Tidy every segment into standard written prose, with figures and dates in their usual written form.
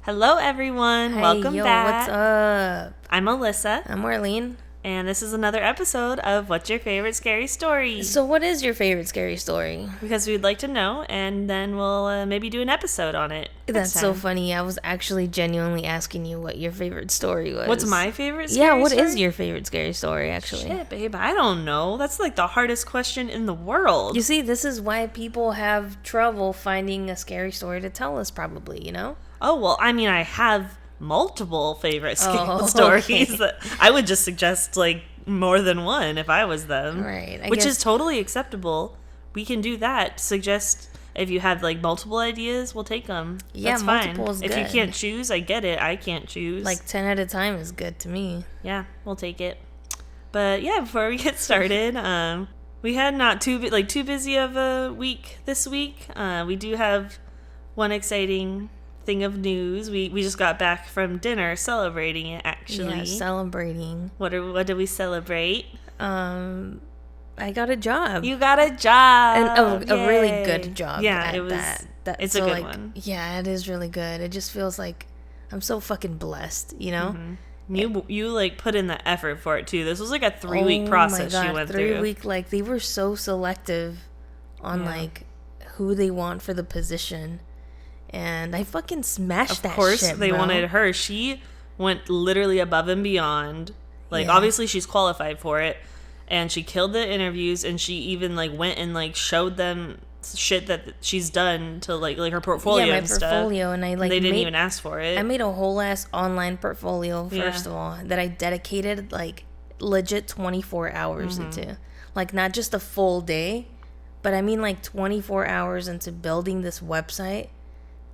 Hello, everyone. Hey, Welcome back. What's up? I'm Alyssa. I'm Marlene. And this is another episode of What's Your Favorite Scary Story? So what is your favorite scary story? Because we'd like to know, and then we'll maybe do an episode on it. That's so funny. I was actually genuinely asking you what your favorite story was. What's my favorite scary story? Yeah, what is your favorite scary story, actually? Shit, babe, I don't know. That's like the hardest question in the world. You see, this is why people have trouble finding a scary story to tell us, probably, you know? Oh, well, I mean, I have multiple favorite stories. Okay. That I would just suggest, like, more than one if I was them. Right. Which is totally acceptable. We can do that. Suggest if you have, like, multiple ideas, we'll take them. Yeah, that's multiple fine. is If good. you can't choose, I get it. I can't choose. Like 10 at a time is good to me. Yeah, we'll take it. But, yeah, before we get started, we had not too busy of a week this week. We do have one exciting thing of news. We just got back from dinner celebrating it, actually. Yeah, celebrating. What did we celebrate? I got a job. You got a job. And a really good job. Yeah, at it was. That. It's so a good one. Yeah, it is really good. It just feels like I'm so fucking blessed, you know? Mm-hmm. You like put in the effort for it too. This was like a 3-week process she went through. 3 week, like they were so selective on like who they want for the position. And I fucking smashed that shit, Of course, they bro. wanted her. She went literally above and beyond. Like, obviously, she's qualified for it. And she killed the interviews. And she even, like, went and, like, showed them shit that she's done to, like her portfolio and stuff. Yeah, my portfolio. And I, like, they didn't even ask for it. I made a whole ass online portfolio, first of all, that I dedicated, like, legit 24 hours into. Like, not just a full day, but I mean, like, 24 hours into building this website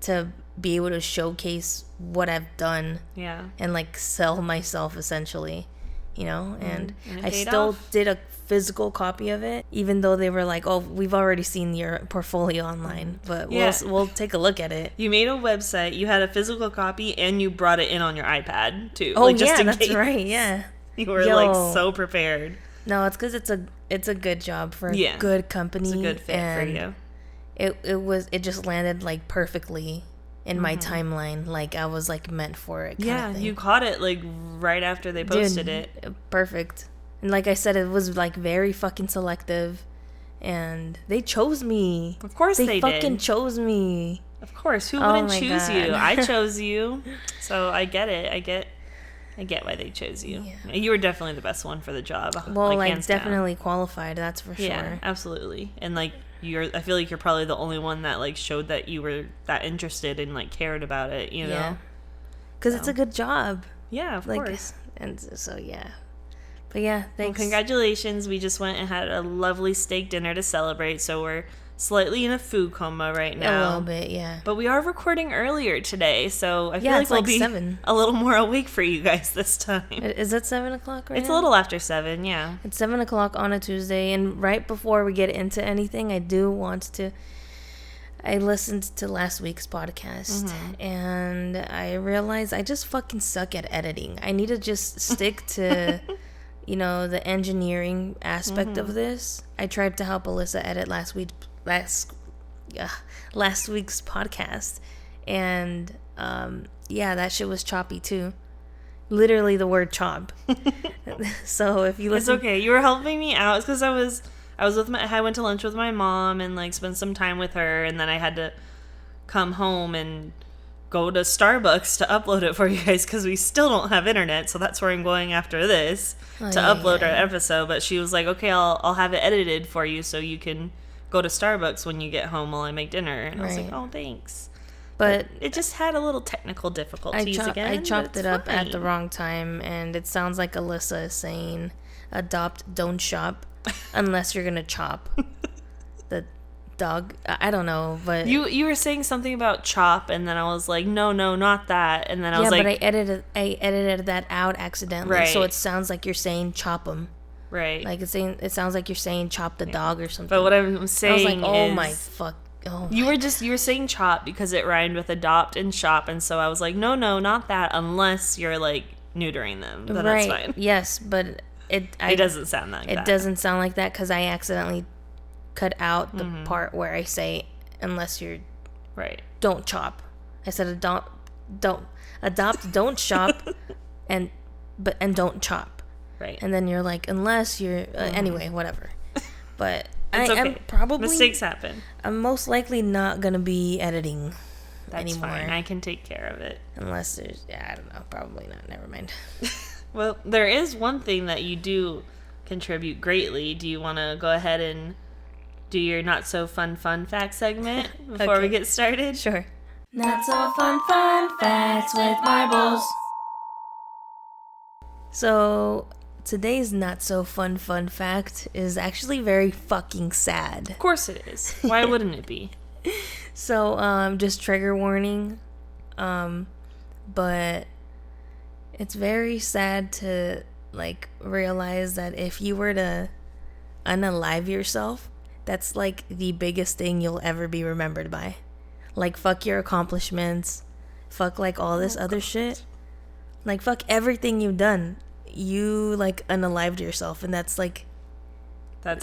to be able to showcase what I've done and like sell myself essentially, you know, and I still did a physical copy of it, even though they were like, oh, we've already seen your portfolio online, but we'll take a look at it. You made a website, you had a physical copy, and you brought it in on your iPad too. Oh, like, just in that's case. right. Yeah, you were like so prepared. No, it's because it's a good job for a good company. It's a good fit for you. It just landed like perfectly in my timeline, like I was like meant for it. Yeah, you caught it like right after they posted it. Perfect. And like I said, it was like very fucking selective, and they chose me. Of course they fucking did. Chose me. Of course, who wouldn't choose God. you? I chose you, so I get it. I get why they chose you. Yeah. You were definitely the best one for the job. Well, like hands definitely down. Qualified. That's for sure. Yeah, absolutely. And like I feel like you're probably the only one that like showed that you were that interested and like cared about it. You know, because it's a good job. Yeah, of course. And so but yeah, thanks. Well, congratulations. We just went and had a lovely steak dinner to celebrate. So we're slightly in a food coma right now. A little bit, yeah. But we are recording earlier today, so I feel like we'll be 7. A little more awake for you guys this time. Is it 7 o'clock right now? It's a little after 7, yeah. It's 7 o'clock on a Tuesday, and right before we get into anything, I do want to... I listened to last week's podcast, and I realized I just fucking suck at editing. I need to just stick to... you know, the engineering aspect of this. I tried to help Alyssa edit last week's podcast, and that shit was choppy too. Literally the word chop. So if you listen, it's okay. You were helping me out because I was I went to lunch with my mom and like spent some time with her, and then I had to come home and go to Starbucks to upload it for you guys because we still don't have internet, so that's where I'm going after this to upload our episode. But she was like, okay, I'll have it edited for you so you can go to Starbucks when you get home while I make dinner. And I was like, oh, thanks. But it just had a little technical difficulties again. I chopped it up at the wrong time, and it sounds like Alyssa is saying, adopt, don't shop, unless you're gonna chop the dog. I don't know, but you were saying something about chop, and then I was like, no, not that, and then I was like, but I edited that out accidentally, right. So it sounds like you're saying chop them, right? Like it sounds like you're saying chop the dog or something. But what I'm saying, I was like, oh my fuck. Oh, you were saying chop because it rhymed with adopt and shop, and so I was like, no, not that, unless you're like neutering them, then right. That's fine. Yes, but it doesn't sound like that. It doesn't sound like that because I accidentally cut out the part where I say unless you're right. Don't chop. I said don't adopt, don't shop, and don't chop. Right. And then you're like, unless you're anyway, whatever. But it's okay. I'm probably mistakes happen. I'm most likely not gonna be editing That's anymore. fine. I can take care of it. Unless there's, I don't know, probably not. Never mind. Well, there is one thing that you do contribute greatly. Do you want to go ahead and do your not so fun fact segment before we get started? Sure. Not so fun facts with marbles. So today's not so fun fact is actually very fucking sad. Of course it is. Why wouldn't it be? So just trigger warning. But it's very sad to like realize that if you were to unalive yourself, that's like the biggest thing you'll ever be remembered by. Like, fuck your accomplishments, fuck like all this other shit, like fuck everything you've done. You like unalived yourself, and that's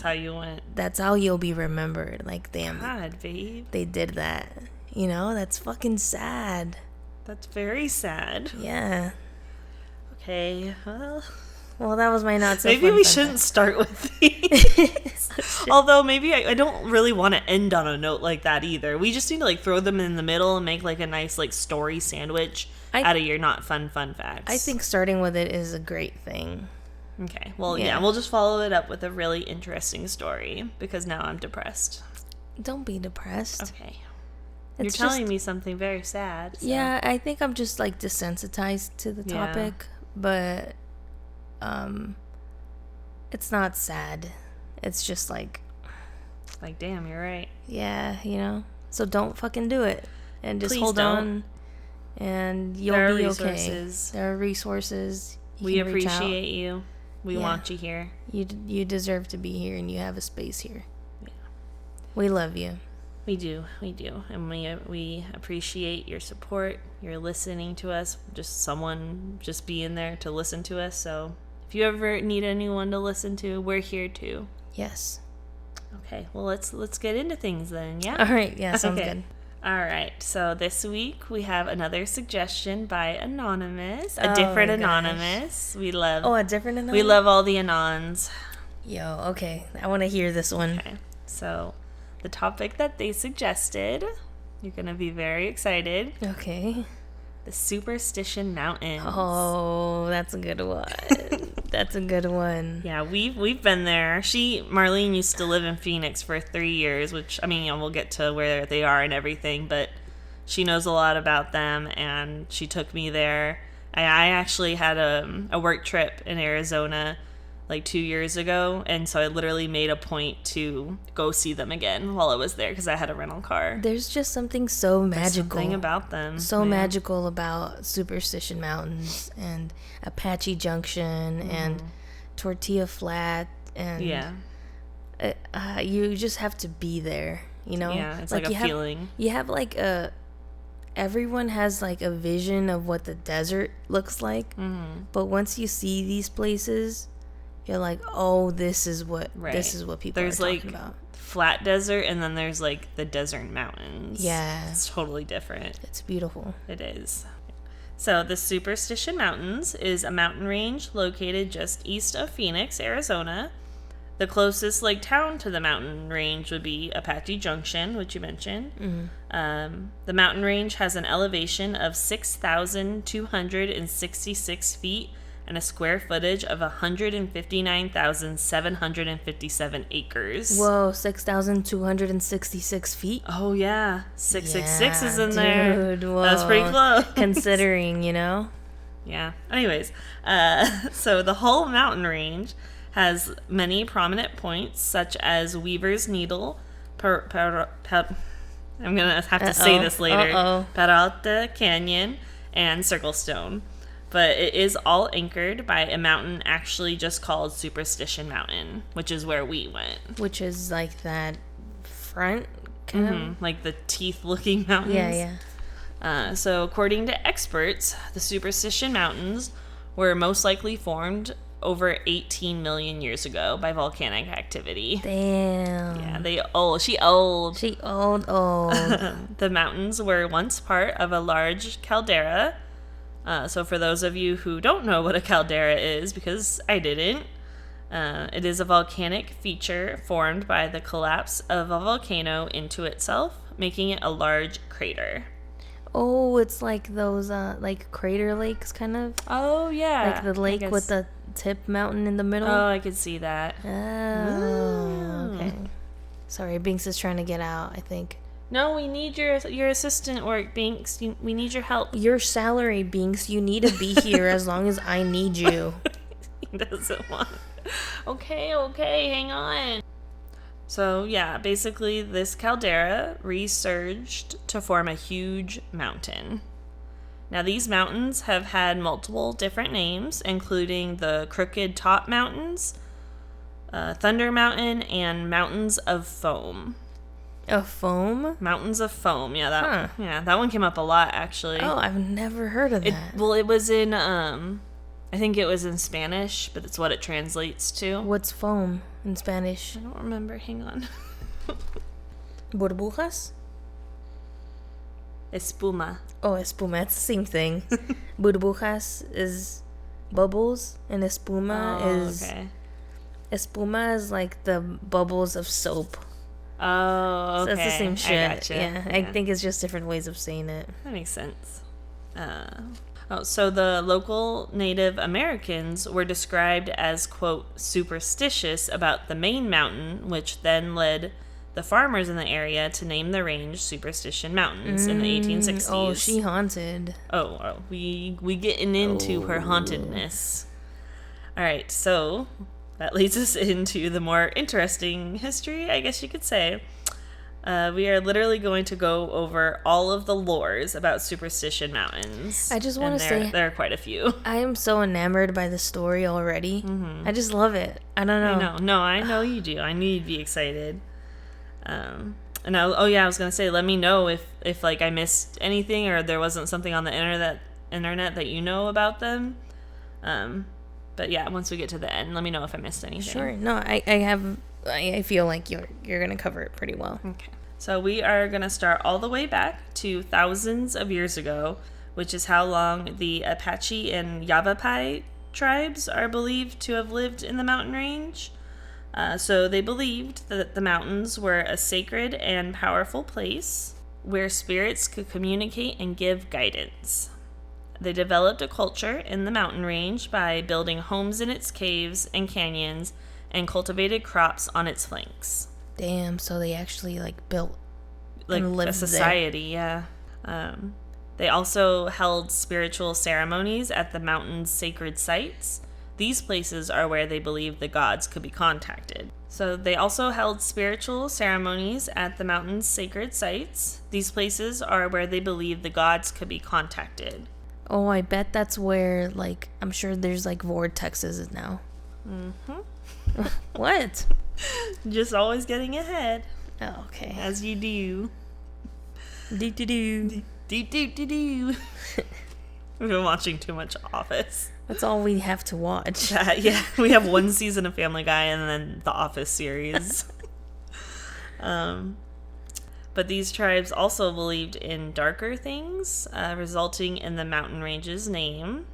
how you went. That's how you'll be remembered. Like, damn, God, babe, they did that. You know, that's fucking sad. That's very sad. Yeah. Okay, well, that was my not so maybe fun we fun shouldn't fact. start with these. Although maybe I don't really want to end on a note like that either. We just need to like throw them in the middle and make like a nice like story sandwich out of your not fun facts. I think starting with it is a great thing. Okay, well, yeah, we'll just follow it up with a really interesting story because now I'm depressed. Don't be depressed. Okay. You're telling me something very sad. So. Yeah, I think I'm just like desensitized to the topic, but it's not sad. It's just like damn, you're right. Yeah, you know. So don't fucking do it, and just Please hold don't. on, and you'll be okay. There are resources. We appreciate you. We want you here. You deserve to be here, and you have a space here. Yeah. We love you. We do, and we appreciate your support, your listening to us, someone being there to listen to us. So if you ever need anyone to listen to, we're here too. Yes. Okay, well let's get into things then. Yeah. All right. Yeah, sounds good. All right. So this week we have another suggestion by Anonymous, a different Anonymous. We love. Oh, a different Anonymous. We love all the Anons. Yo, okay, I want to hear this one. Okay, so. The topic that they suggested, you're going to be very excited. Okay. The Superstition Mountains. Oh, that's a good one. That's a good one. Yeah, we've been there. Marlene used to live in Phoenix for 3 years, which, I mean, we'll get to where they are and everything, but she knows a lot about them, and she took me there. I actually had a work trip in Arizona like 2 years ago, and so I literally made a point to go see them again while I was there because I had a rental car. There's just something so magical. There's something about them. So magical about Superstition Mountains and Apache Junction and Tortilla Flat, and you just have to be there, you know? Yeah, it's like a feeling. You have like everyone has like a vision of what the desert looks like, but once you see these places, you're like, oh, this is what people are talking about. Flat desert, and then there's like the desert mountains. Yeah, it's totally different. It's beautiful. It is. So the Superstition Mountains is a mountain range located just east of Phoenix, Arizona. The closest like town to the mountain range would be Apache Junction, which you mentioned. The mountain range has an elevation of 6,266 feet and a square footage of 159,757 acres. Whoa, 6,266 feet? Oh, yeah. 666 is in there. Dude, whoa. That's pretty close. Considering, you know? Yeah. Anyways, so the whole mountain range has many prominent points, such as Weaver's Needle, I'm going to have to say this later, Peralta Canyon, and Circle Stone. But it is all anchored by a mountain actually just called Superstition Mountain, which is where we went. Which is like that front kind of? Like the teeth-looking mountains. Yeah. So according to experts, the Superstition Mountains were most likely formed over 18 million years ago by volcanic activity. Damn. Yeah, she old. She old. The mountains were once part of a large caldera. So for those of you who don't know what a caldera is, because I didn't, it is a volcanic feature formed by the collapse of a volcano into itself, making it a large crater. Oh, it's like those like crater lakes kind of. Oh, yeah. Like the lake with the tip mountain in the middle. Oh, I could see that. Oh, okay. Sorry, Binks is trying to get out, I think. No, we need your assistant work, Binks. We need your help. Your salary, Binks. You need to be here as long as I need you. He doesn't want. Okay, hang on. So, yeah, basically this caldera resurged to form a huge mountain. Now, these mountains have had multiple different names, including the Crooked Top Mountains, Thunder Mountain, and Mountains of Foam. Of foam? Mountains of Foam. Yeah, that one came up a lot, actually. Oh, I've never heard of that. It was in, I think it was in Spanish, but it's what it translates to. What's foam in Spanish? I don't remember. Hang on. Burbujas? Espuma. Oh, espuma. It's the same thing. Burbujas is bubbles, and espuma is... Okay. Espuma is like the bubbles of soap. Oh, okay. So it's the same shit. I gotcha. Yeah, I think it's just different ways of saying it. That makes sense. So the local Native Americans were described as, quote, superstitious about the main mountain, which then led the farmers in the area to name the range Superstition Mountains in the 1860s. Oh, she haunted. Oh, we getting into her hauntedness. All right, so that leads us into the more interesting history, I guess you could say. We are literally going to go over all of the lores about Superstition Mountains. I just want to say... There are quite a few. I am so enamored by the story already. Mm-hmm. I just love it. I don't know. I know. No, I know you do. I knew you'd be excited. I was going to say, let me know if like I missed anything or there wasn't something on the internet that you know about them. But yeah, once we get to the end, let me know if I missed anything. Sure. No, I feel like you're going to cover it pretty well. Okay. So we are going to start all the way back to thousands of years ago, which is how long the Apache and Yavapai tribes are believed to have lived in the mountain range. So they believed that the mountains were a sacred and powerful place where spirits could communicate and give guidance. They developed a culture in the mountain range by building homes in its caves and canyons and cultivated crops on its flanks. Damn, so they actually built and lived a society there. Yeah. They also held spiritual ceremonies at the mountain's sacred sites. These places are where they believed the gods could be contacted. So they also held spiritual ceremonies at the mountain's sacred sites. These places are where they believed the gods could be contacted. Oh, I bet that's where, I'm sure there's, vortexes now. Mm-hmm. What? Just always getting ahead. Oh, okay. As you do. Do. Do. We've been watching too much Office. That's all we have to watch. Yeah, we have one season of Family Guy and then the Office series. But these tribes also believed in darker things, resulting in the mountain range's name.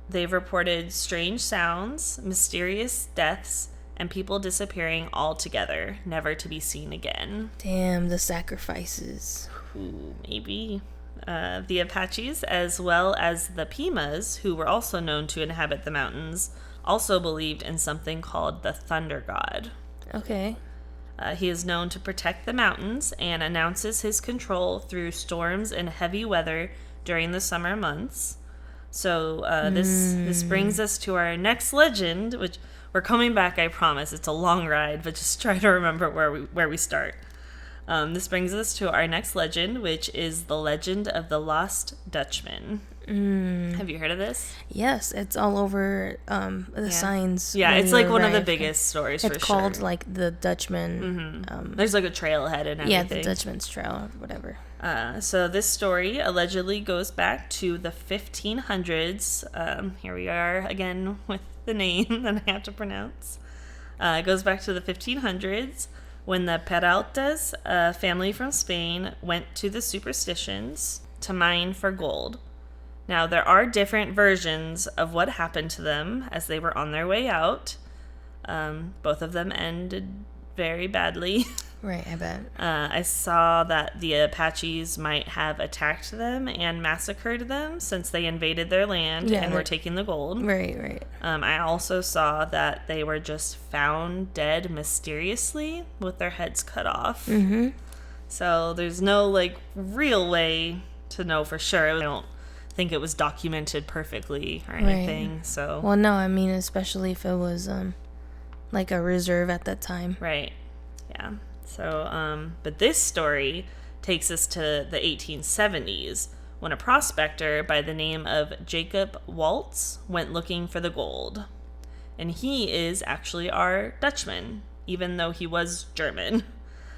They've reported strange sounds, mysterious deaths, and people disappearing altogether, never to be seen again. Damn, the sacrifices. Ooh, maybe. The Apaches, as well as the Pimas, who were also known to inhabit the mountains, also believed in something called the Thunder God. Okay. He is known to protect the mountains and announces his control through storms and heavy weather during the summer months. So this brings us to our next legend, which we're coming back, I promise. It's a long ride, but just try to remember where we start. This brings us to our next legend, which is the legend of the Lost Dutchman. Have you heard of this? Yes, it's all over the signs. Yeah, it's one of the biggest stories for sure. It's called the Dutchman. There's a trailhead and everything. Yeah, the Dutchman's Trail or whatever. So this story allegedly goes back to the 1500s. Here we are again with the name that I have to pronounce. It goes back to the 1500s when the Peraltas, a family from Spain, went to the Superstitions to mine for gold. Now, there are different versions of what happened to them as they were on their way out. Both of them ended very badly. Right, I bet. I saw that the Apaches might have attacked them and massacred them since they invaded their land and were taking the gold. Right. I also saw that they were just found dead mysteriously with their heads cut off. Mm-hmm. So there's no, like, real way to know for sure. I don't think it was documented perfectly or anything. Right. So. Well, no, I mean, especially if it was, like a reserve at that time. Right. Yeah. So, but this story takes us to the 1870s when a prospector by the name of Jacob Waltz went looking for the gold. And he is actually our Dutchman, even though he was German.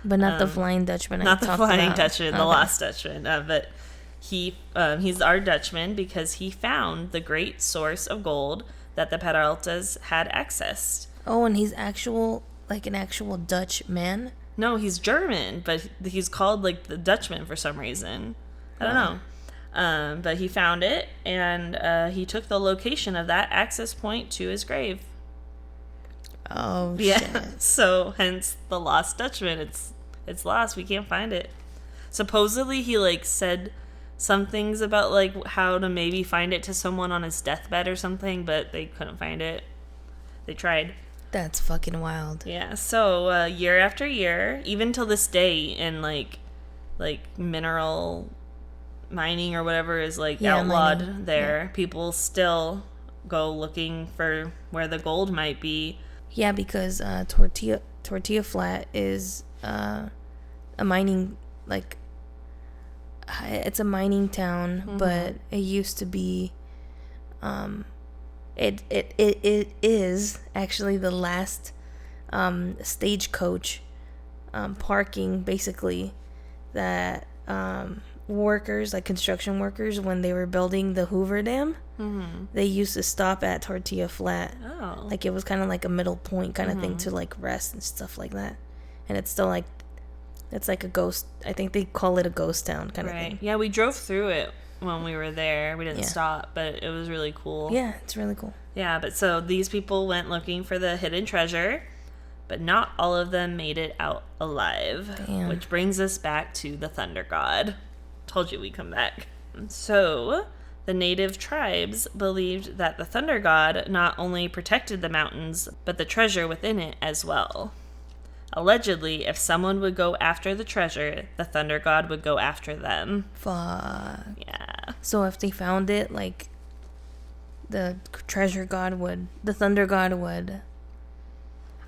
But not the Flying Dutchman. Not the Flying Dutchman, the Lost Dutchman. But he's our Dutchman because he found the great source of gold that the Peraltas had accessed. Oh, and he's an actual Dutch man? No, he's German, but he's called, like, the Dutchman for some reason. I don't know. But he found it, and he took the location of that access point to his grave. Oh, yeah. shit. So, hence the Lost Dutchman. It's lost. We can't find it. Supposedly, he, like, said some things about, like, how to maybe find it to someone on his deathbed or something, but they couldn't find it. They tried. That's fucking wild. Yeah, so year after year, even till this day, in like mineral mining or whatever is outlawed mining. There, yeah. People still go looking for where the gold might be. Yeah, because Tortilla Flat is a mining it's a mining town, mm-hmm. but it used to be It is actually the last stagecoach parking, basically, that workers, like construction workers, when they were building the Hoover Dam, mm-hmm. they used to stop at Tortilla Flat. Oh. Like, it was kind of like a middle point kind of mm-hmm. thing to, like, rest and stuff like that. And it's still, like, it's like a ghost, I think they call it a ghost town kind of thing. Yeah, we drove through it when we were there. We didn't stop, but it was really cool. Yeah, it's really cool. Yeah, but so these people went looking for the hidden treasure, but not all of them made it out alive. Damn. Which brings us back to the Thunder God. Told you we'd come back. So the native tribes believed that the Thunder God not only protected the mountains, but the treasure within it as well. Allegedly, if someone would go after the treasure, the Thunder God would go after them. Fuck. Yeah. So if they found it, like, the Thunder God would...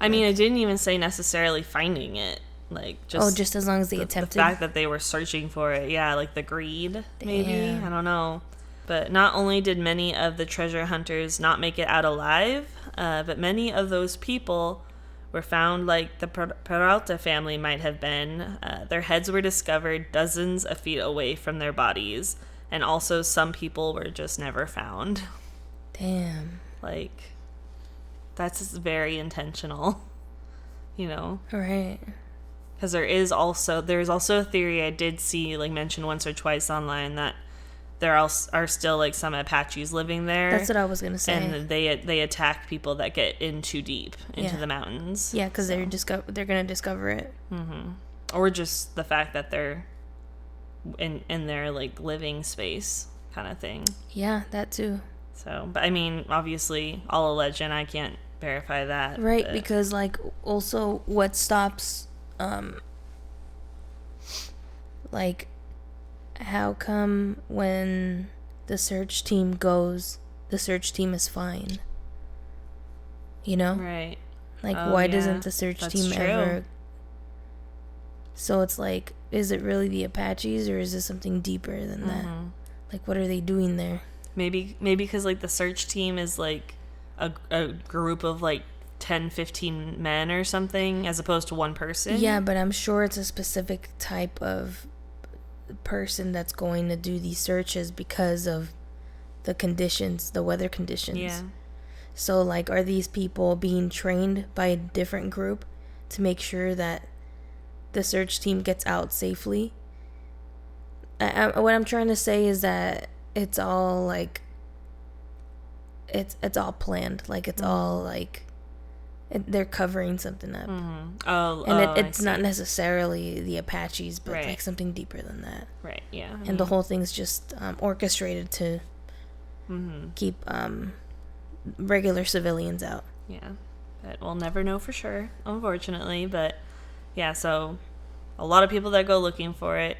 I mean, I didn't even say necessarily finding it. Like, just as long as they attempted? The fact that they were searching for it. Yeah, like the greed, maybe? I don't know. But not only did many of the treasure hunters not make it out alive, but many of those people were found like the Peralta family might have been. Their heads were discovered dozens of feet away from their bodies, and also some people were just never found. Damn. Like, that's very intentional, you know? Right. Because there's also a theory I did see, like, mentioned once or twice online that there are still, like, some Apaches living there. That's what I was going to say. And they attack people that get in too deep into the mountains. Yeah, because they're going to discover it. Mm-hmm. Or just the fact that they're in their, like, living space kind of thing. Yeah, that too. So, but I mean, obviously, all a legend. I can't verify that. Right, but. Because, like, also what stops, like, how come when the search team goes, the search team is fine? You know? Right. Like, why doesn't the search team ever... So it's like, is it really the Apaches, or is this something deeper than that? Like, what are they doing there? Maybe because, like, the search team is, like, a group of, like, 10, 15 men or something, as opposed to one person. Yeah, but I'm sure it's a specific type of person that's going to do these searches because of the conditions, the weather conditions. Yeah. So, like, are these people being trained by a different group to make sure that the search team gets out safely? What I'm trying to say is that it's all, like, it's all planned. Like, it's all, like, they're covering something up. And it's not necessarily the Apaches, but, like, something deeper than that. Right, yeah. And the whole thing's just orchestrated to keep regular civilians out. Yeah, but we'll never know for sure, unfortunately. But yeah, so a lot of people that go looking for it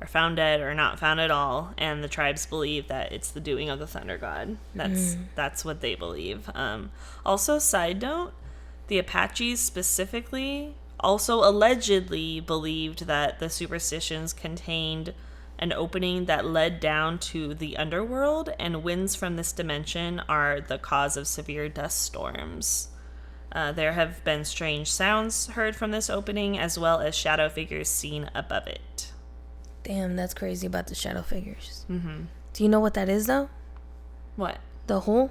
are found dead or not found at all, and the tribes believe that it's the doing of the thunder god. That's what they believe. Also, side note, the Apaches specifically also allegedly believed that the superstitions contained an opening that led down to the underworld, and winds from this dimension are the cause of severe dust storms. There have been strange sounds heard from this opening, as well as shadow figures seen above it. Damn, that's crazy about the shadow figures. Do you know what that is, though? What? The hole?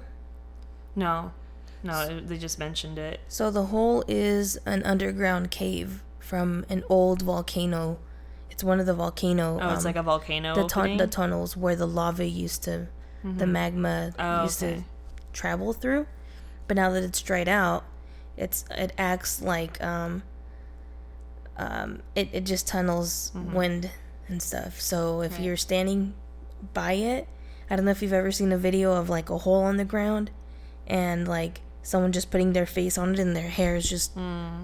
No, they just mentioned it. So the hole is an underground cave from an old volcano. It's one of the volcano. It's like a volcano opening? The tunnels where the lava used to, the magma used to travel through. But now that it's dried out, it acts like it just tunnels wind and stuff. So if you're standing by it, I don't know if you've ever seen a video of like a hole on the ground and like someone just putting their face on it and their hair is just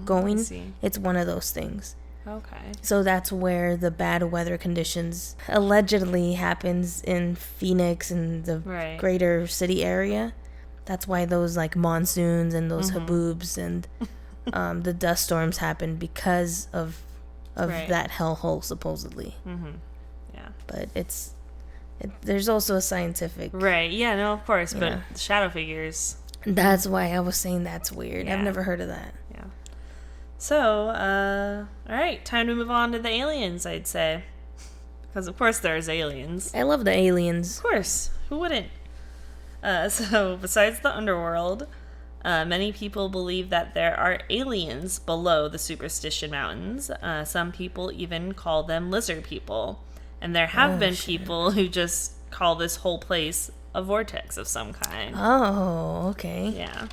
going. It's one of those things. Okay. So that's where the bad weather conditions allegedly happens in Phoenix and the greater city area. That's why those like monsoons and those haboobs and the dust storms happen because of that hellhole supposedly. Yeah. But there's also a scientific. Right. Yeah. No. Of course. But shadow figures. That's why I was saying that's weird. I've never heard of that. Yeah. So, all right, time to move on to the aliens, I'd say. Because, of course, there's aliens. I love the aliens. Of course. Who wouldn't? So, besides the underworld, many people believe that there are aliens below the Superstition Mountains. Some people even call them lizard people. And there have been people who just call this whole place a vortex of some kind. Oh, okay. Yeah.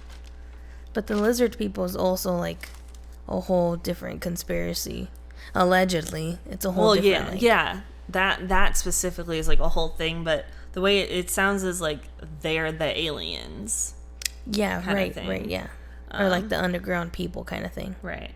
But the lizard people is also, like, a whole different conspiracy. Allegedly. It's a whole different... That specifically is, like, a whole thing, but the way it sounds is, like, they're the aliens. Yeah, right, yeah. Or, like, the underground people kind of thing. Right.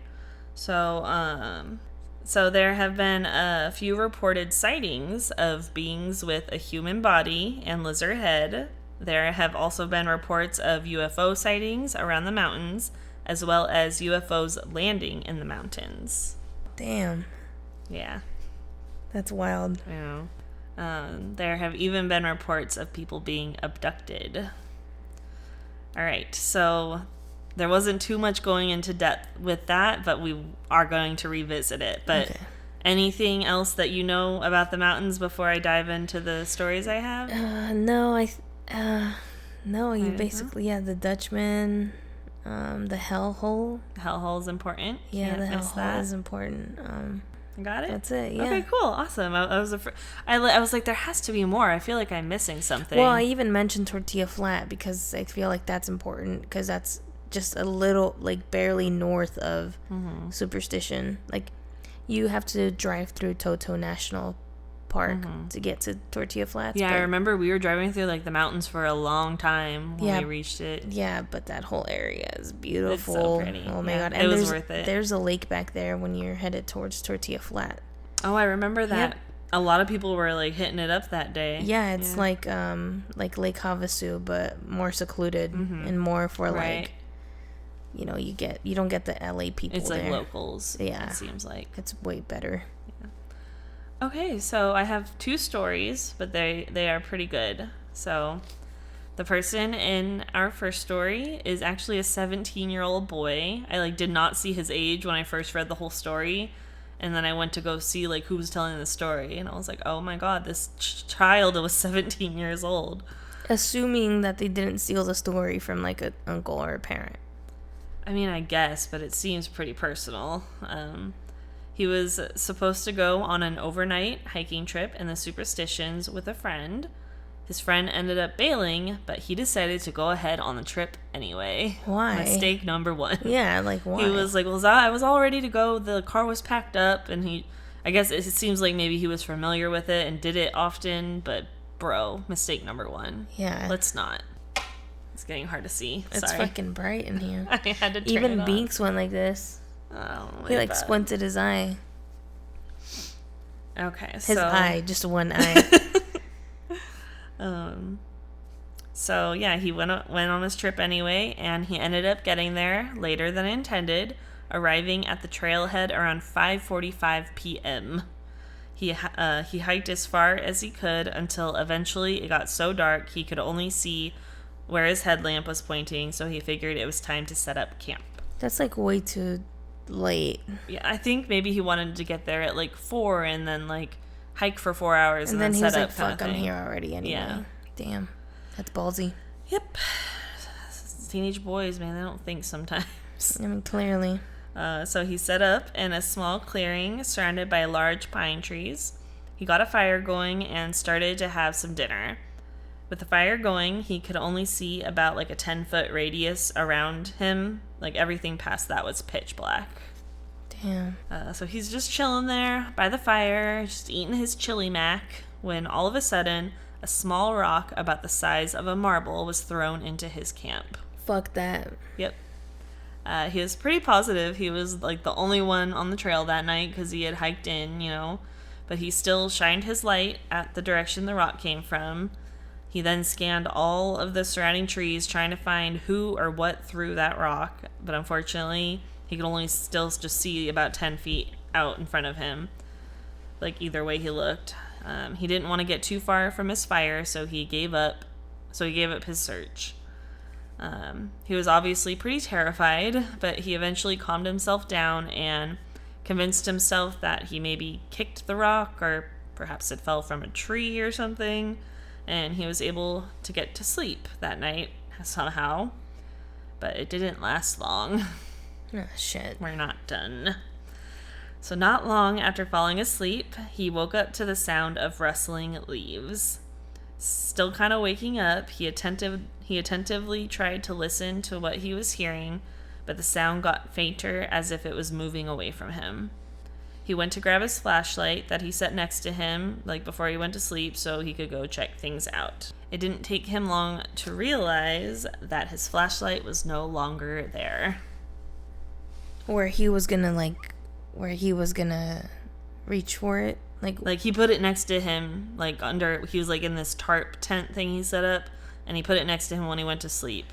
So there have been a few reported sightings of beings with a human body and lizard head. There have also been reports of UFO sightings around the mountains, as well as UFOs landing in the mountains. Damn. Yeah. That's wild. Yeah. There have even been reports of people being abducted. All right, so there wasn't too much going into depth with that, but we are going to revisit it. But anything else that you know about the mountains before I dive into the stories I have? No, you basically, the Dutchman, the hellhole. The hellhole is important. Yeah, the hellhole is important. Got it? That's it, yeah. Okay, cool, awesome. I was like, there has to be more. I feel like I'm missing something. Well, I even mentioned Tortilla Flat because I feel like that's important because that's just a little, like, barely north of Superstition. Like, you have to drive through Toto National Park to get to Tortilla Flats. Yeah, I remember we were driving through, like, the mountains for a long time when we reached it. Yeah, but that whole area is beautiful. It's so pretty. Oh my god. And it was worth it. There's a lake back there when you're headed towards Tortilla Flat. Oh, I remember that. Yep. A lot of people were, like, hitting it up that day. Yeah, it's like Lake Havasu, but more secluded and more for like, you know, you don't get the LA people. It's there. Like locals. Yeah, it seems like it's way better. Yeah. Okay, so I have two stories, but they are pretty good. So the person in our first story is actually a 17-year-old boy. I did not see his age when I first read the whole story. And then I went to go see, like, who was telling the story. And I was like, oh, my God, this child was 17 years old. Assuming that they didn't steal the story from, like, an uncle or a parent. I mean, I guess, but it seems pretty personal. He was supposed to go on an overnight hiking trip in the Superstitions with a friend. His friend ended up bailing, but he decided to go ahead on the trip anyway. Why? Mistake number 1. Yeah, like, why? He was like, well, I was all ready to go. The car was packed up, and I guess it seems like maybe he was familiar with it and did it often, but bro, mistake number 1. Yeah. Let's not. It's getting hard to see. It's Sorry. fucking bright in here. I had to turn Even it on. Binks went like this. Oh, He, like, bad. squinted his eye. Okay, His eye, just one eye. So yeah, he went on his trip anyway, and he ended up getting there later than intended, arriving at the trailhead around 5:45 p.m. He hiked as far as he could until eventually it got so dark he could only see where his headlamp was pointing, so he figured it was time to set up camp. That's, like, way too late. Yeah, I think maybe he wanted to get there at like 4 and then like hike for 4 hours and then he set was up like, kind fuck, of I'm thing. here already anyway. Yeah. Damn. That's ballsy. Yep. Teenage boys, man, they don't think sometimes. I mean, clearly. So he set up in a small clearing surrounded by large pine trees. He got a fire going and started to have some dinner. With the fire going, he could only see about like a 10-foot radius around him. Like everything past that was pitch black. Damn. So he's just chilling there by the fire, just eating his chili mac, when all of a sudden, a small rock about the size of a marble was thrown into his camp. Fuck that. Yep. He was pretty positive he was like the only one on the trail that night because he had hiked in, but he still shined his light at the direction the rock came from. He then scanned all of the surrounding trees trying to find who or what threw that rock, but unfortunately he could only still just see about 10 feet out in front of him, like either way he looked. He didn't want to get too far from his fire, so he gave up his search. He was obviously pretty terrified, but he eventually calmed himself down and convinced himself that he maybe kicked the rock or perhaps it fell from a tree or something, and he was able to get to sleep that night somehow, but it didn't last long. Oh, shit. We're not done. So not long after falling asleep, he woke up to the sound of rustling leaves. Still kind of waking up, he attentively tried to listen to what he was hearing, but the sound got fainter as if it was moving away from him. He went to grab his flashlight that he set next to him, like before he went to sleep, so he could go check things out. It didn't take him long to realize that his flashlight was no longer there. Where he was gonna reach for it. Like he put it next to him, like he was like in this tarp tent thing he set up, and he put it next to him when he went to sleep.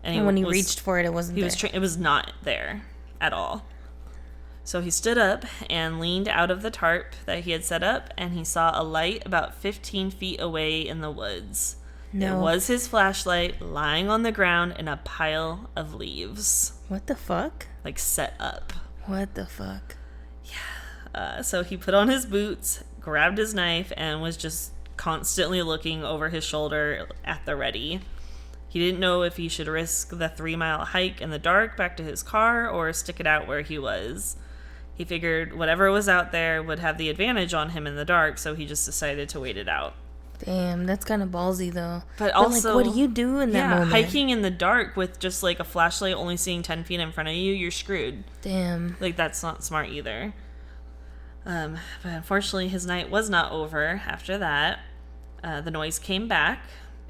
And when he reached for it, it wasn't there. It was not there at all. So he stood up and leaned out of the tarp that he had set up, and he saw a light about 15 feet away in the woods. No. It was his flashlight lying on the ground in a pile of leaves. What the fuck? Like set up. What the fuck? So he put on his boots, grabbed his knife, and was just constantly looking over his shoulder at the ready. He didn't know if he should risk the 3-mile hike in the dark back to his car or stick it out where he was. He figured whatever was out there would have the advantage on him in the dark, so he just decided to wait it out. Damn, that's kind of ballsy, though. But also, what do you do in that moment? Hiking in the dark with just like a flashlight only seeing 10 feet in front of you, you're screwed. Damn. Like, that's not smart either. But unfortunately, his night was not over after that. The noise came back.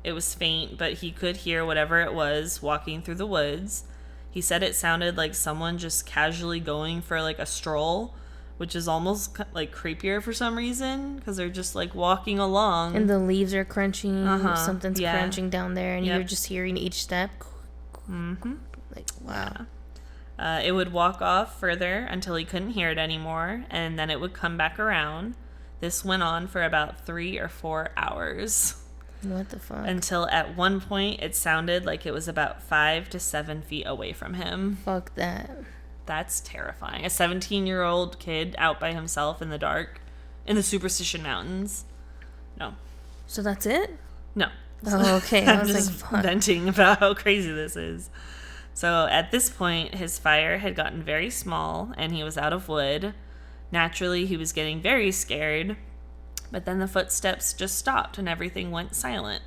It was faint, but he could hear whatever it was walking through the woods. He said it sounded like someone just casually going for like a stroll, which is almost like creepier for some reason because they're just like walking along. And the leaves are crunching. Something's crunching down there, and you're just hearing each step. Mm-hmm. Like, wow. It would walk off further until he couldn't hear it anymore, and then it would come back around. This went on for about 3 or 4 hours. What the fuck? Until at one point it sounded like it was about 5 to 7 feet away from him. Fuck that. That's terrifying. A 17-year-old kid out by himself in the dark in the Superstition Mountains. No. So that's it? No. Oh, okay. I I'm was just like, fuck. venting about how crazy this is. So at this point, his fire had gotten very small and he was out of wood. Naturally, he was getting very scared. But then the footsteps just stopped and everything went silent.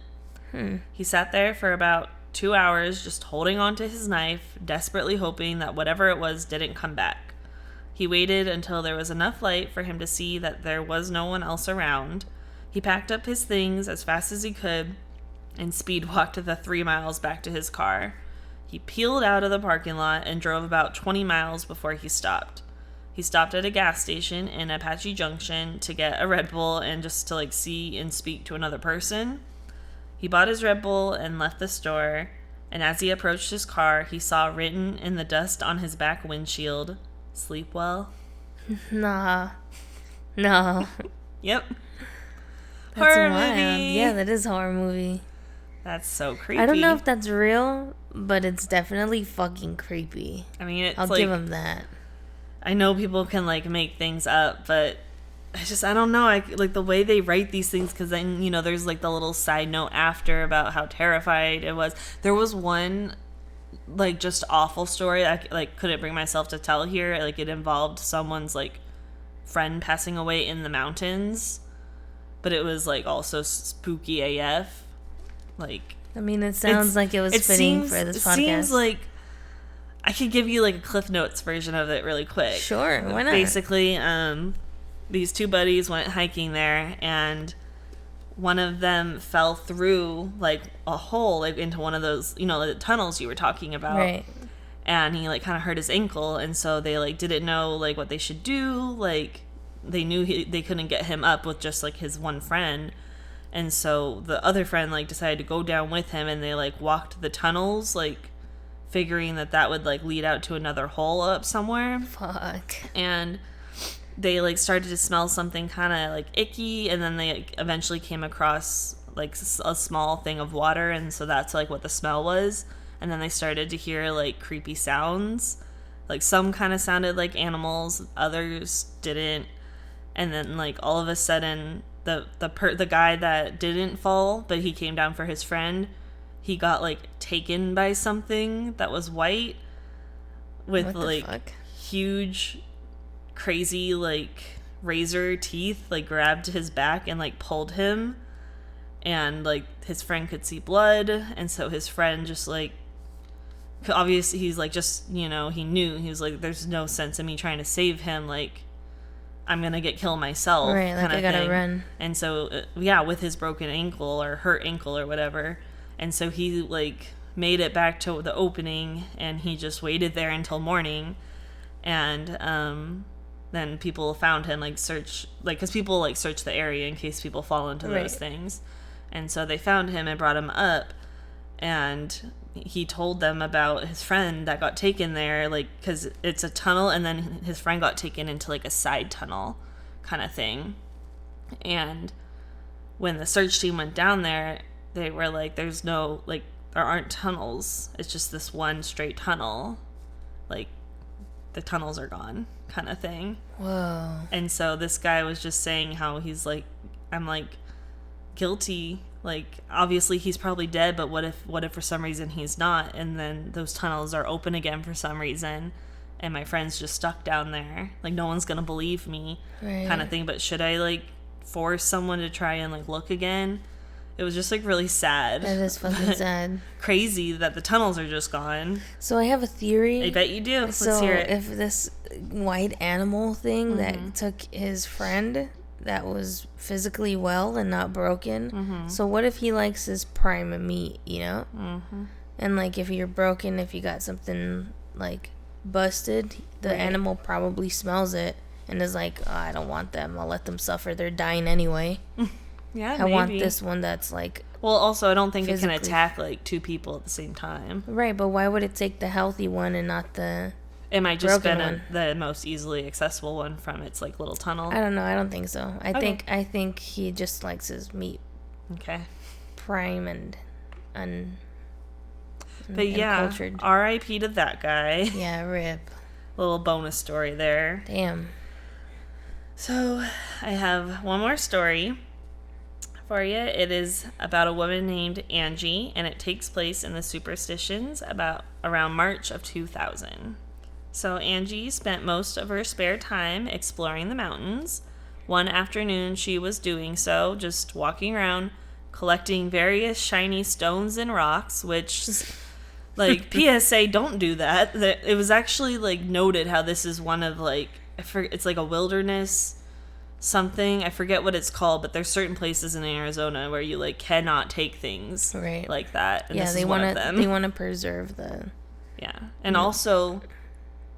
He sat there for about 2 hours just holding on to his knife, desperately hoping that whatever it was didn't come back. He waited until there was enough light for him to see that there was no one else around. He packed up his things as fast as he could and speed walked the 3 miles back to his car. He peeled out of the parking lot and drove about 20 miles before he stopped. He stopped at a gas station in Apache Junction to get a Red Bull and just to see and speak to another person. He bought his Red Bull and left the store, and as he approached his car, he saw written in the dust on his back windshield, "Sleep well." Nah. No. Yep. That's Horror wild. movie. Yeah, that is a horror movie. That's so creepy. I don't know if that's real, but it's definitely fucking creepy. I mean, it's I'll give him that. I know people can make things up, but I don't know. I like the way they write these things, because then there's the little side note after about how terrified it was. There was one just awful story I couldn't bring myself to tell here. It involved someone's friend passing away in the mountains, but it was also spooky AF. I mean, it sounds like it was fitting for this podcast. It seems like I could give you a Cliff Notes version of it really quick. Sure, why not? Basically, these two buddies went hiking there, and one of them fell through a hole into one of those the tunnels you were talking about. Right. And he kind of hurt his ankle, and so they didn't know what they should do. They knew they couldn't get him up with just his one friend. And so the other friend decided to go down with him, and they walked the tunnels figuring that would lead out to another hole up somewhere. Fuck. And they started to smell something kind of icky, and then they eventually came across a small thing of water, and so that's what the smell was. And then they started to hear creepy sounds. Some kind of sounded like animals, others didn't. And then all of a sudden the guy that didn't fall, but he came down for his friend, he got taken by something that was white with huge crazy razor teeth, grabbed his back and there's him, and his friend could see blood, and so his friend just obviously he's he knew, he was there's no sense in me trying to save him, I'm gonna get killed myself, right? I gotta thing. Run. And so with his broken ankle or hurt ankle or whatever, and so he made it back to the opening, and he just waited there until morning, and then people found him, search because people search the area in case people fall into those things, and so they found him and brought him up, and he told them about his friend that got taken there, because it's a tunnel, and then his friend got taken into a side tunnel kind of thing. And when the search team went down there, they were there's no there aren't tunnels, it's just this one straight tunnel, the tunnels are gone kind of thing. Whoa. And so this guy was just saying how he's I'm guilty. Obviously he's probably dead, but what if for some reason he's not, and then those tunnels are open again for some reason, and my friend's just stuck down there, no one's gonna believe me, kind of thing. But should I force someone to try and look again? It was just really sad. That is fucking sad. Crazy that the tunnels are just gone. So I have a theory. I bet you do. Let's so hear it. If this white animal thing that took his friend that was physically well and not broken, so what if he likes his prime meat, and if you're broken, if you got something busted, the animal probably smells it and is oh, I don't want them, I'll let them suffer, they're dying anyway. Yeah, I want this one that's well, also I don't think physically. it can attack two people at the same time. Right, but why would it take the healthy one and not the It might just broken been one? The most easily accessible one from its little tunnel. I don't know. I don't think so. I think he just likes his meat Okay. prime and But yeah, cultured. R.I.P. to that guy. Yeah, rip. Little bonus story there. Damn. So I have one more story for you. It is about a woman named Angie, and it takes place in the Superstitions around March of 2000. So Angie spent most of her spare time exploring the mountains. One afternoon she was doing so, just walking around collecting various shiny stones and rocks, which like PSA, don't do that. It was actually like noted how this is one of like, it's like a wilderness something. I forget what it's called, but there's certain places in Arizona where you like cannot take things like that. And yeah, they want to preserve the. Yeah, and also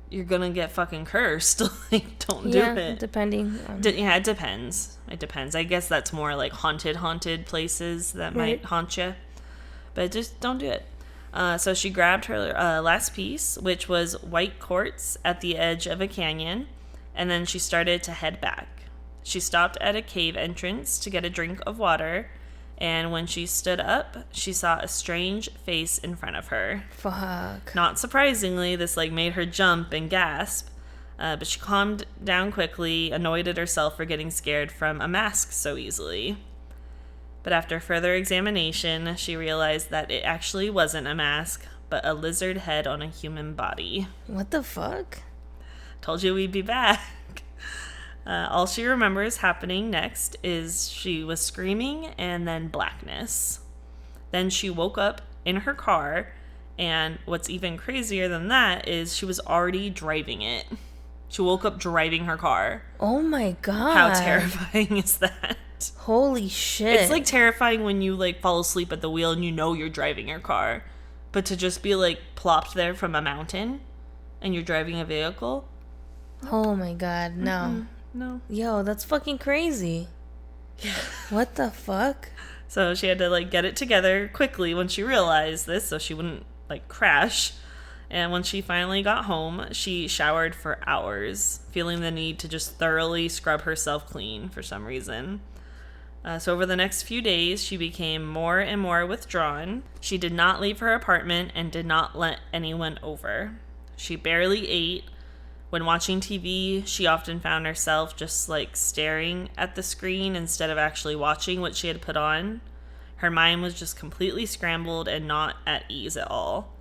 you're gonna get fucking cursed. Like, don't do it. Depending. Yeah, it depends. It depends. I guess that's more like haunted places that might haunt you, but just don't do it. So she grabbed her last piece, which was white quartz at the edge of a canyon, and then she started to head back. She stopped at a cave entrance to get a drink of water, and when she stood up, she saw a strange face in front of her. Fuck. Not surprisingly, this like made her jump and gasp, but she calmed down quickly, annoyed at herself for getting scared from a mask so easily. But after further examination, she realized that it actually wasn't a mask, but a lizard head on a human body. What the fuck? Told you we'd be back. All she remembers happening next is she was screaming and then blackness. Then she woke up in her car, and what's even crazier than that is she was already driving it. She woke up driving her car. Oh my god. How terrifying is that? Holy shit. It's like terrifying when you like fall asleep at the wheel and you know you're driving your car. But to just be like plopped there from a mountain and you're driving a vehicle. Oh my god, no. Mm-mm. No. Yo, that's fucking crazy. Yeah. What the fuck? So she had to like get it together quickly when she realized this so she wouldn't like crash. And when she finally got home, she showered for hours, feeling the need to just thoroughly scrub herself clean for some reason. So over the next few days, she became more and more withdrawn. She did not leave her apartment and did not let anyone over. She barely ate. When watching TV, she often found herself just like staring at the screen instead of actually watching what she had put on. Her mind was just completely scrambled and not at ease at all.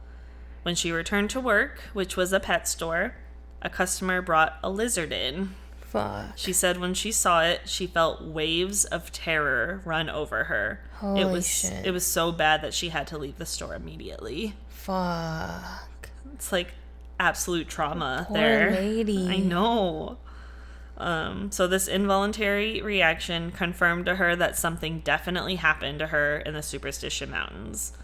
When she returned to work, which was a pet store, a customer brought a lizard in. Fuck. She said when she saw it, she felt waves of terror run over her. Holy shit. It was so bad that she had to leave the store immediately. Fuck. It's like absolute trauma. Poor there. lady. I know. So this involuntary reaction confirmed to her that something definitely happened to her in the Superstition Mountains.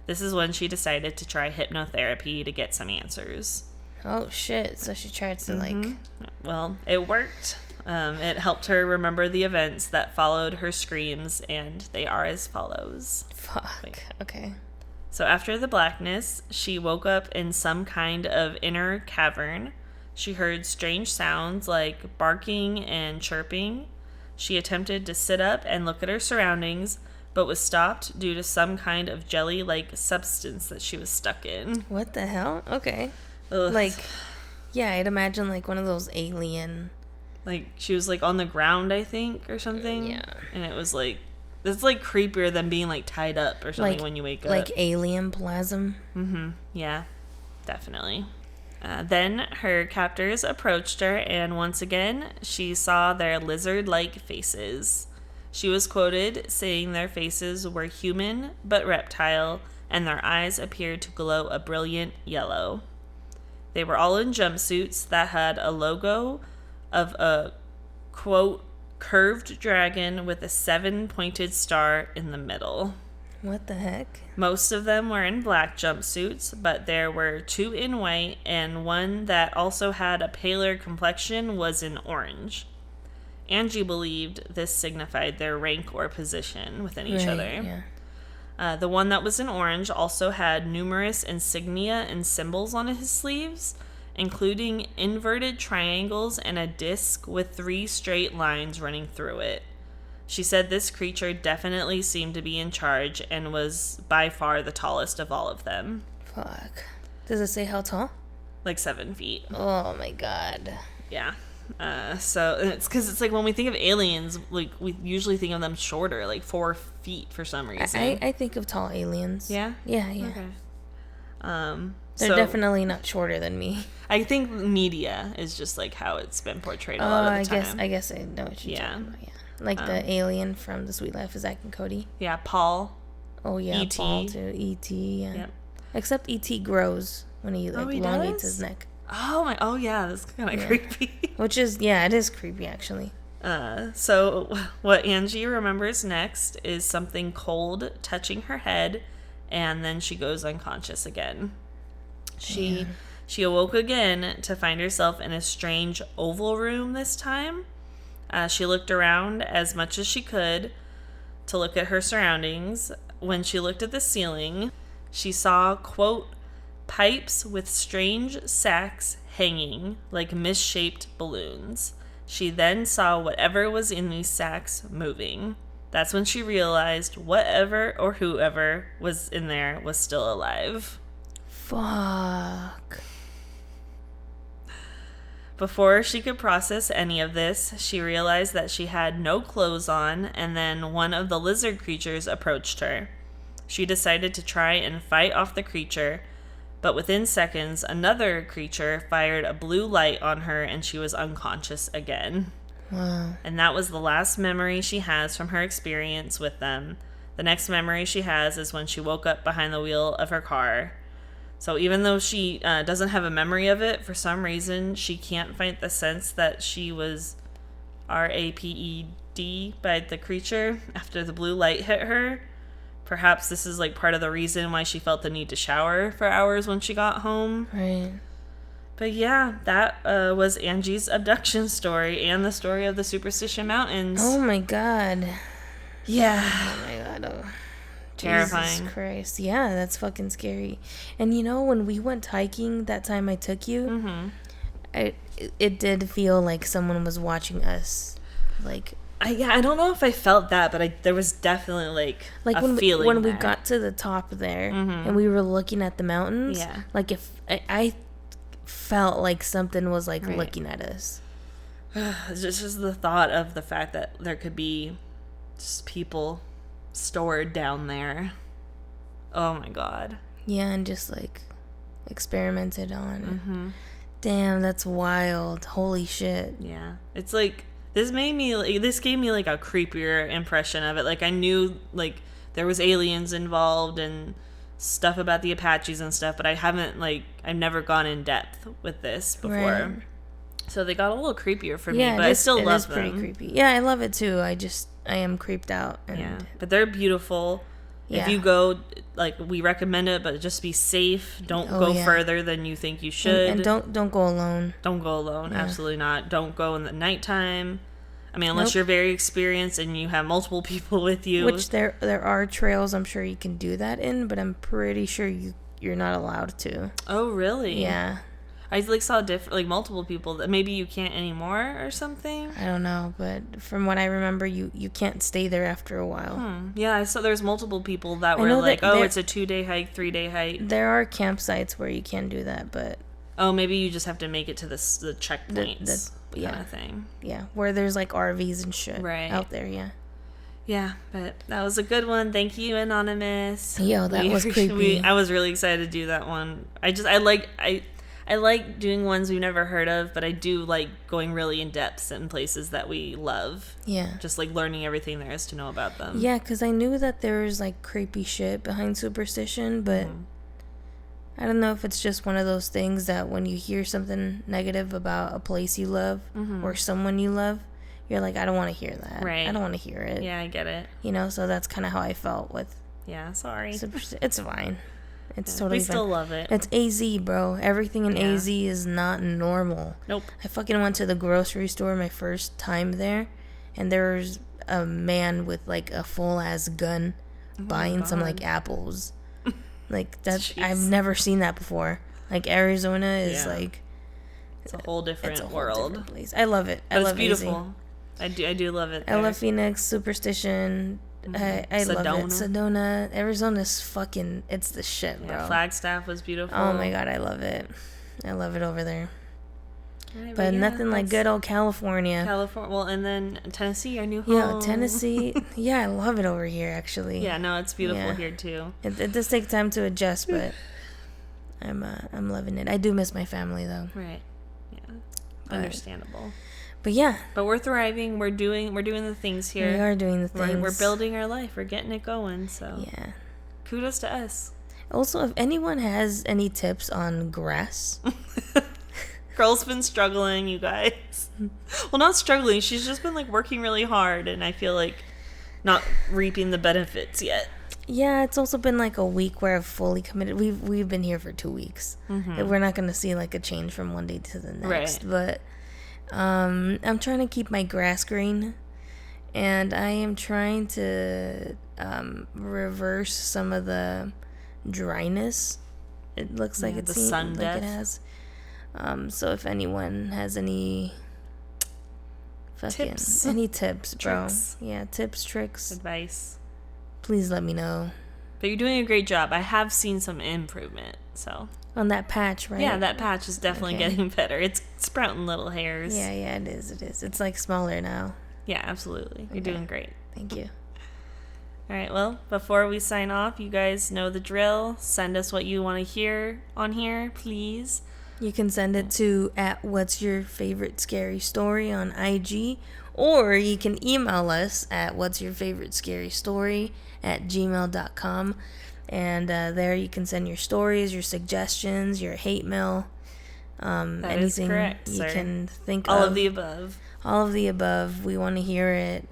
This is when she decided to try hypnotherapy to get some answers. Oh shit, so she tried to like... Well, it worked. It helped her remember the events that followed her screams, and they are as follows. Fuck. Wait. Okay. So after the blackness, she woke up in some kind of inner cavern. She heard strange sounds like barking and chirping. She attempted to sit up and look at her surroundings, but was stopped due to some kind of jelly-like substance that she was stuck in. What the hell? Okay. Ugh. Like, yeah, I'd imagine like one of those alien... Like, she was like on the ground, I think, or something. Yeah. And it was like... It's like creepier than being like tied up or something when you wake up. Like alien plasm. Mm-hmm. Yeah, definitely. Then her captors approached her, and once again, she saw their lizard-like faces. She was quoted saying their faces were human but reptile, and their eyes appeared to glow a brilliant yellow. They were all in jumpsuits that had a logo of a, quote, curved dragon with a 7-pointed star in the middle. What the heck? Most of them were in black jumpsuits, but there were 2 in white, and one that also had a paler complexion was in orange. Angie believed this signified their rank or position within each other. Yeah. The one that was in orange also had numerous insignia and symbols on his sleeves, including inverted triangles and a disc with 3 straight lines running through it. She said this creature definitely seemed to be in charge and was by far the tallest of all of them. Fuck. Does it say how tall? like 7 feet. Oh my god. Yeah. So it's because it's like when we think of aliens, like we usually think of them shorter, like 4 feet for some reason. I think of tall aliens. Yeah? Yeah. Okay. They're definitely not shorter than me. I think media is just like how it's been portrayed a lot of the time. I guess I know what you're talking about. Yeah. Like the alien from The Sweet Life of Zack and Cody. Yeah, Paul. Oh yeah, E.T. Paul too. E.T. Yeah. Yep. Except E.T. grows when he elongates his neck. Oh yeah, that's kind of creepy. Which is, it is creepy actually. So what Angie remembers next is something cold touching her head, and then she goes unconscious again. She awoke again to find herself in a strange oval room this time. She looked around as much as she could to look at her surroundings. When she looked at the ceiling, she saw, quote, pipes with strange sacks hanging like misshaped balloons. She then saw whatever was in these sacks moving. That's when she realized whatever or whoever was in there was still alive. Fuck. Before she could process any of this, she realized that she had no clothes on, and then one of the lizard creatures approached her. She decided to try and fight off the creature, but within seconds, another creature fired a blue light on her and she was unconscious again. Wow. And that was the last memory she has from her experience with them. The next memory she has is when she woke up behind the wheel of her car. So even though she doesn't have a memory of it, for some reason, she can't find the sense that she was raped by the creature after the blue light hit her. Perhaps this is like part of the reason why she felt the need to shower for hours when she got home. Right. But yeah, that was Angie's abduction story and the story of the Superstition Mountains. Oh my god. Yeah. Oh my god. Oh. Terrifying. Jesus Christ. Yeah, that's fucking scary. And when we went hiking that time I took you, it did feel like someone was watching us. Like, I don't know if I felt that, but there was definitely like a feeling when there. we got to the top there and we were looking at the mountains. Yeah. Like if I felt like something was like Right. looking at us. It's just the thought of the fact that there could be just people stored down there. Oh my god. Yeah, and just like experimented on. Damn, that's wild. Holy shit. Yeah. It's like this gave me like a creepier impression of it. Like I knew like there was aliens involved and stuff about the Apaches and stuff, but I've never gone in depth with this before. Right. So they got a little creepier for me, but I still love them. Pretty creepy. Yeah, I love it too. I am creeped out. But they're beautiful. Yeah. If you go, we recommend it, but just be safe. Don't go further than you think you should. And don't go alone. Don't go alone. Yeah. Absolutely not. Don't go in the nighttime. I mean, unless you're very experienced and you have multiple people with you. Which there are trails I'm sure you can do that in, but I'm pretty sure you're not allowed to. Oh, really? Yeah. I saw multiple people that maybe you can't anymore or something. I don't know, but from what I remember, you can't stay there after a while. Yeah, I saw there's multiple people that were it's a 2-day hike, 3-day hike. There are campsites where you can do that, but maybe you just have to make it to the checkpoints, kind of thing. Yeah, where there's RVs and shit out there. Yeah. Yeah, but that was a good one. Thank you, Anonymous. Yo, that was creepy. I was really excited to do that one. I like doing ones we've never heard of, but I do like going really in depth in places that we love. Yeah. Just learning everything there is to know about them. Yeah, because I knew that there was creepy shit behind superstition, but I don't know if it's just one of those things that when you hear something negative about a place you love or someone you love, you're like, I don't want to hear that. Right. I don't want to hear it. Yeah, I get it. So that's kind of how I felt with. Yeah, sorry. It's fine. It's totally fine. We still love it. It's AZ, bro. Everything in AZ is not normal. Nope. I fucking went to the grocery store my first time there, and there was a man with a full-ass gun buying some apples. That's I've never seen that before. Arizona is it's a whole different world. Different place. I love it. But I love it's beautiful. I do love it there. I love Phoenix, Superstition. I love it. Sedona. Arizona's fucking, it's the shit, bro. Yeah, Flagstaff was beautiful. Oh my god, I love it. I love it over there. Right, But nothing like good old California. Well, and then Tennessee, our new home. Yeah, Tennessee. Yeah, I love it over here, actually. Yeah, no, it's beautiful here, too. It does take time to adjust, but I'm loving it. I do miss my family, though. Right. Yeah. Understandable. But yeah. But we're thriving. We're doing the things here. We are doing the things. We're building our life. We're getting it going, so. Yeah. Kudos to us. Also, if anyone has any tips on grass... Girl's been struggling, you guys. Well, not struggling. She's just been, like, working really hard, and I feel like not reaping the benefits yet. Yeah, it's also been, like, a week where I've fully committed. We've been here for 2 weeks. Mm-hmm. We're not going to see, like, a change from one day to the next. Right. But I'm trying to keep my grass green, and I am trying to reverse some of the dryness. It looks like it has. So if anyone has any tips, bro. Tricks. Yeah, tips, tricks, advice. Please let me know. But you're doing a great job. I have seen some improvement, so. On that patch, right? Yeah, that patch is definitely getting better. It's sprouting little hairs. Yeah, it is. It's like smaller now. Yeah, absolutely. You're doing great. Thank you. All right, well, before we sign off, you guys know the drill. Send us what you want to hear on here, please. You can send it to @whatsyourfavoritescarystory on IG, or you can email us at whatsyourfavoritescarystory@gmail.com, and there you can send your stories, your suggestions, your hate mail, anything correct, you sir. Can think all of. of the above. All of the above. We want to hear it.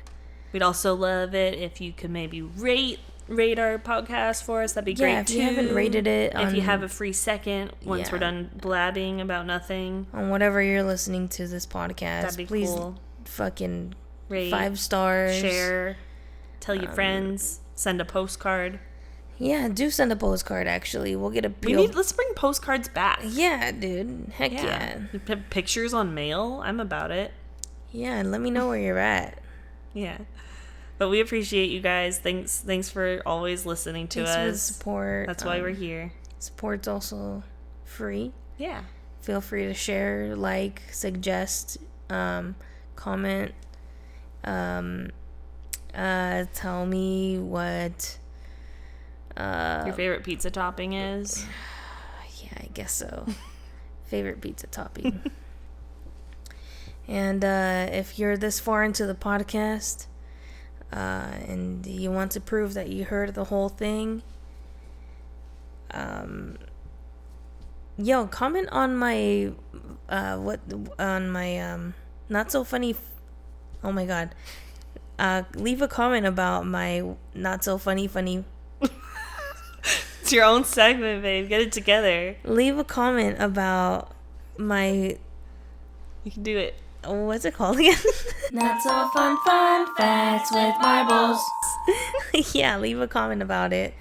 We'd also love it if you could maybe rate our podcast for us. That'd be great too. If you haven't rated it, if you have a free second once we're done blabbing about nothing on whatever you're listening to this podcast, that'd be please cool. Fucking rate, 5 stars, share, tell your friends, send a postcard. Yeah, do send a postcard. Actually, we'll get a. Let's bring postcards back. Yeah, dude. Heck yeah. Pictures on mail. I'm about it. Yeah, and let me know where you're at. Yeah. But we appreciate you guys. Thanks for always listening to us. Thanks for the support. That's why we're here. Support's also free. Yeah. Feel free to share, like, suggest, comment. Tell me what your favorite pizza topping is. Yeah, I guess so. Favorite pizza topping. And if you're this far into the podcast, and you want to prove that you heard the whole thing, comment on my not so funny. Oh my god. Leave a comment about my not so funny. It's your own segment, babe. Get it together. Leave a comment about my. You can do it. What's it called again? Not so fun facts with marbles. Yeah, leave a comment about it,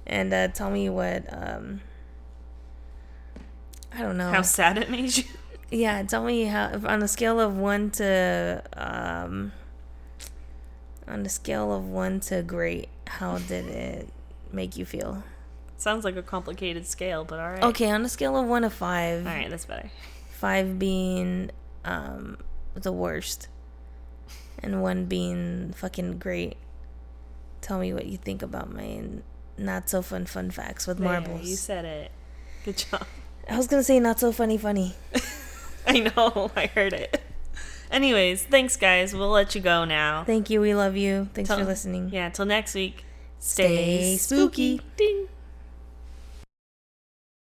and tell me what I don't know. How sad it made you. Yeah, tell me how on a scale of 1 to great, how did it make you feel? Sounds like a complicated scale, but all right. Okay, on a scale of 1 to 5. All right, that's better. 5 being the worst, and 1 being fucking great. Tell me what you think about my not so fun facts with marbles. You said it. Good job. I was gonna say not so funny. I know, I heard it. Anyways, thanks guys. We'll let you go now. Thank you. We love you. Thanks for listening. Yeah, till next week. Stay spooky. Ding.